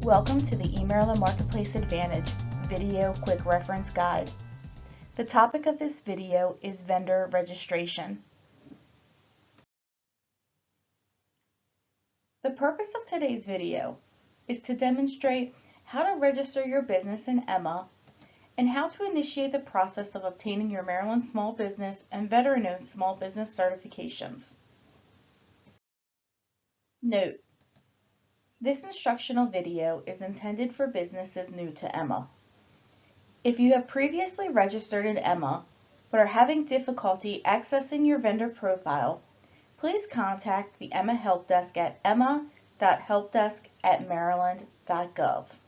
Welcome to the eMaryland Marketplace Advantage Video Quick Reference Guide. The topic of this video is vendor registration. The purpose of today's video is to demonstrate how to register your business in EMA and how to initiate the process of obtaining your Maryland Small Business and Veteran-Owned Small Business certifications. Note: this instructional video is intended for businesses new to EMA. If you have previously registered in EMA but are having difficulty accessing your vendor profile, please contact the EMA Help Desk at emma.helpdesk@maryland.gov.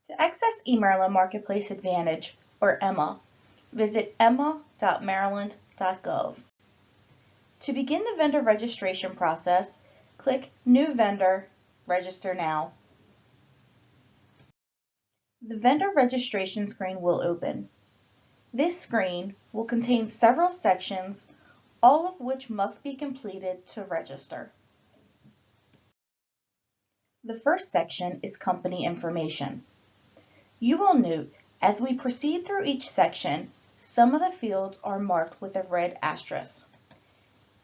To access eMaryland Marketplace Advantage, or EMA, visit emma.maryland.gov. To begin the vendor registration process, click New Vendor, Register Now. The vendor registration screen will open. This screen will contain several sections, all of which must be completed to register. The first section is company information. You will note, as we proceed through each section, some of the fields are marked with a red asterisk.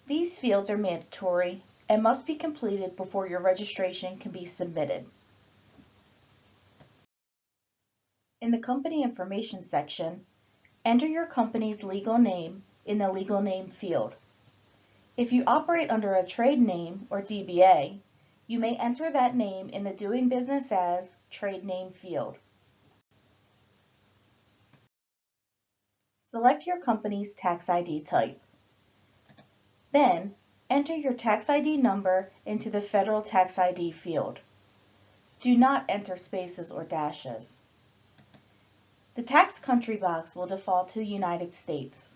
These fields are mandatory and must be completed before your registration can be submitted. In the company information section, enter your company's legal name in the legal name field. If you operate under a trade name or DBA, you may enter that name in the Doing Business As trade name field. Select your company's tax ID type. Then, enter your tax ID number into the Federal Tax ID field. Do not enter spaces or dashes. The tax country box will default to the United States.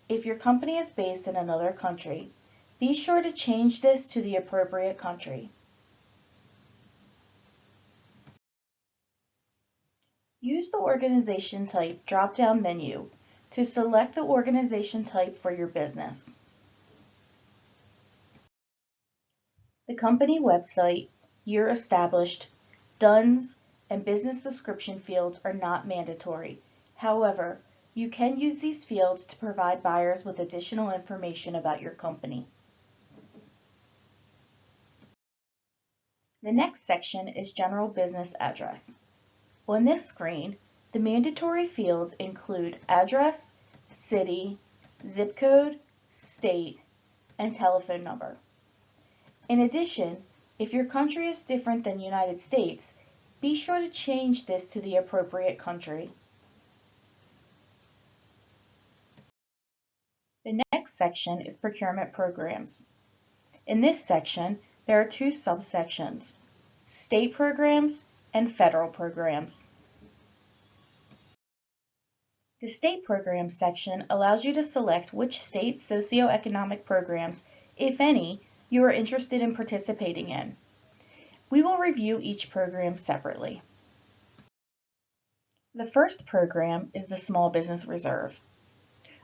If your company is based in another country, be sure to change this to the appropriate country. Use the Organization Type drop-down menu to select the organization type for your business. The company website, year established, DUNS, and business description fields are not mandatory. However, you can use these fields to provide buyers with additional information about your company. The next section is General Business Address. On this screen, the mandatory fields include address, city, zip code, state, and telephone number. In addition, if your country is different than United States, be sure to change this to the appropriate country. The next section is Procurement Programs. In this section, there are two subsections: state programs and federal programs. The state programs section allows you to select which state socioeconomic programs, if any, you are interested in participating in. We will review each program separately. The first program is the Small Business Reserve.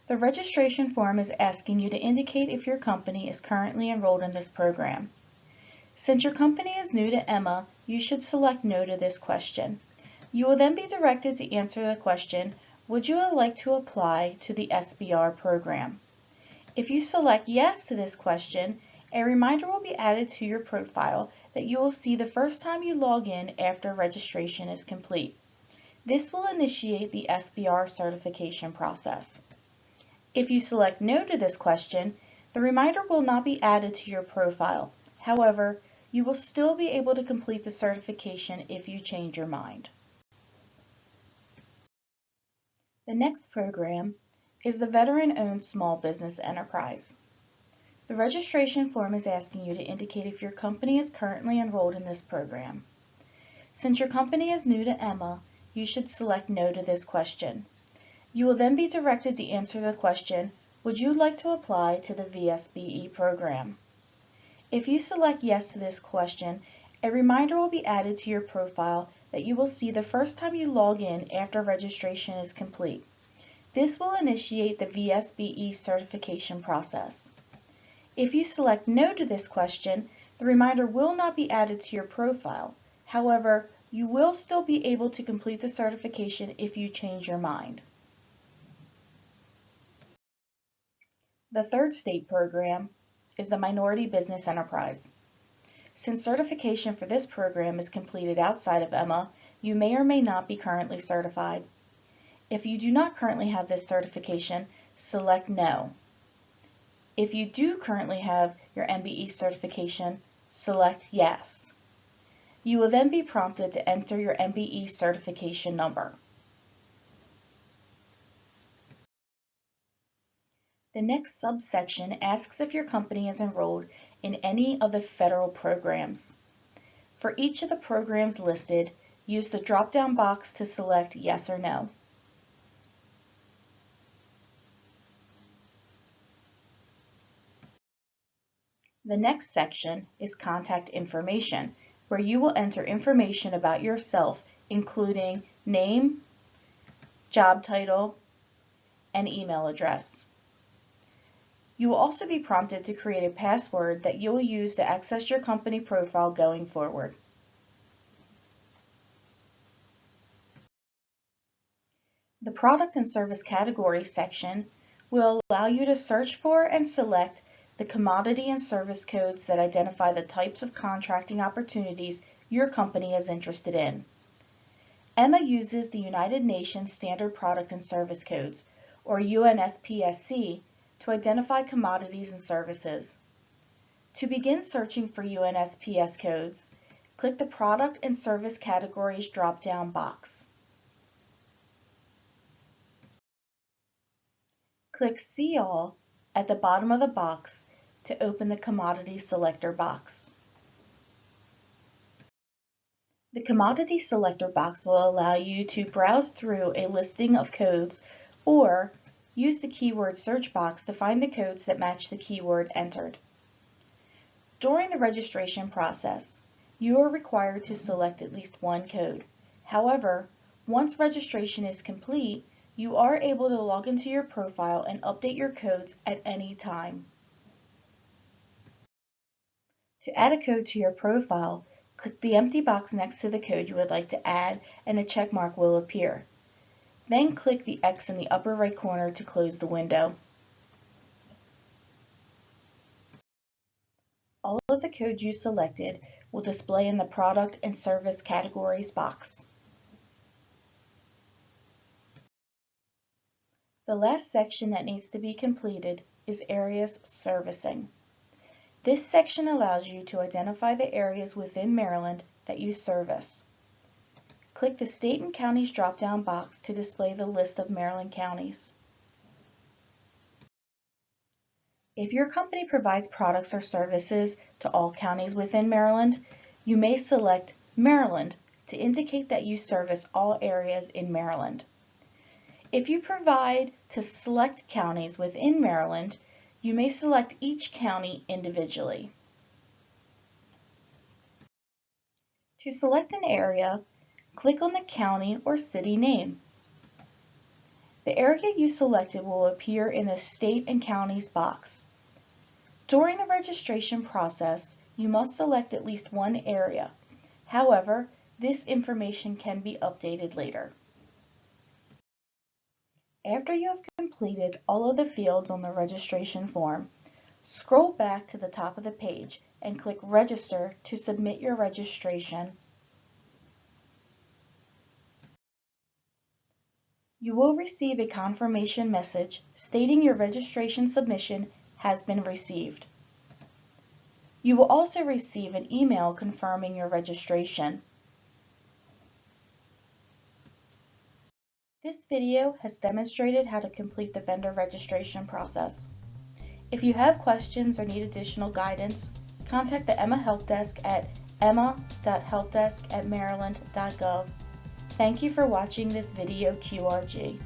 The registration form is asking you to indicate if your company is currently enrolled in this program. Since your company is new to EMA, you should select No to this question. You will then be directed to answer the question, would you like to apply to the SBR program? If you select Yes to this question, a reminder will be added to your profile that you will see the first time you log in after registration is complete. This will initiate the SBR certification process. If you select No to this question, the reminder will not be added to your profile. However, you will still be able to complete the certification if you change your mind. The next program is the Veteran-Owned Small Business Enterprise. The registration form is asking you to indicate if your company is currently enrolled in this program. Since your company is new to EMA, you should select No to this question. You will then be directed to answer the question, would you like to apply to the VSBE program? If you select Yes to this question, a reminder will be added to your profile that you will see the first time you log in after registration is complete. This will initiate the VSBE certification process. If you select No to this question, The reminder will not be added to your profile. However, you will still be able to complete the certification if you change your mind. The third state program is the Minority Business Enterprise. Since certification for this program is completed outside of EMA, you may or may not be currently certified. If you do not currently have this certification, select No. If you do currently have your MBE certification, select Yes. You will then be prompted to enter your MBE certification number. The next subsection asks if your company is enrolled in any of the federal programs. For each of the programs listed, use the drop-down box to select Yes or No. The next section is Contact Information, where you will enter information about yourself, including name, job title, and email address. You will also be prompted to create a password that you will use to access your company profile going forward. The Product and Service Category section will allow you to search for and select the commodity and service codes that identify the types of contracting opportunities your company is interested in. EMA uses the United Nations Standard Product and Service Codes, or UNSPSC, to identify commodities and services. To begin searching for UNSPS codes, click the Product and Service Categories drop-down box. Click See All at the bottom of the box to open the Commodity Selector box. The Commodity Selector box will allow you to browse through a listing of codes or use the keyword search box to find the codes that match the keyword entered. During the registration process, you are required to select at least one code. However, once registration is complete, you are able to log into your profile and update your codes at any time. To add a code to your profile, click the empty box next to the code you would like to add and a check mark will appear. Then click the X in the upper right corner to close the window. All of the codes you selected will display in the Product and Service Categories box. The last section that needs to be completed is Areas Servicing. This section allows you to identify the areas within Maryland that you service. Click the State and Counties drop-down box to display the list of Maryland counties. If your company provides products or services to all counties within Maryland, you may select Maryland to indicate that you service all areas in Maryland. If you provide to select counties within Maryland, you may select each county individually. To select an area, click on the county or city name. The area you selected will appear in the State and Counties box. During the registration process, you must select at least one area. However, this information can be updated later. After you have completed all of the fields on the registration form, scroll back to the top of the page and click Register to submit your registration. You will receive a confirmation message stating your registration submission has been received. You will also receive an email confirming your registration. This video has demonstrated how to complete the vendor registration process. If you have questions or need additional guidance, contact the EMA Help Desk at emma.helpdesk@maryland.gov. Thank you for watching this video QRG.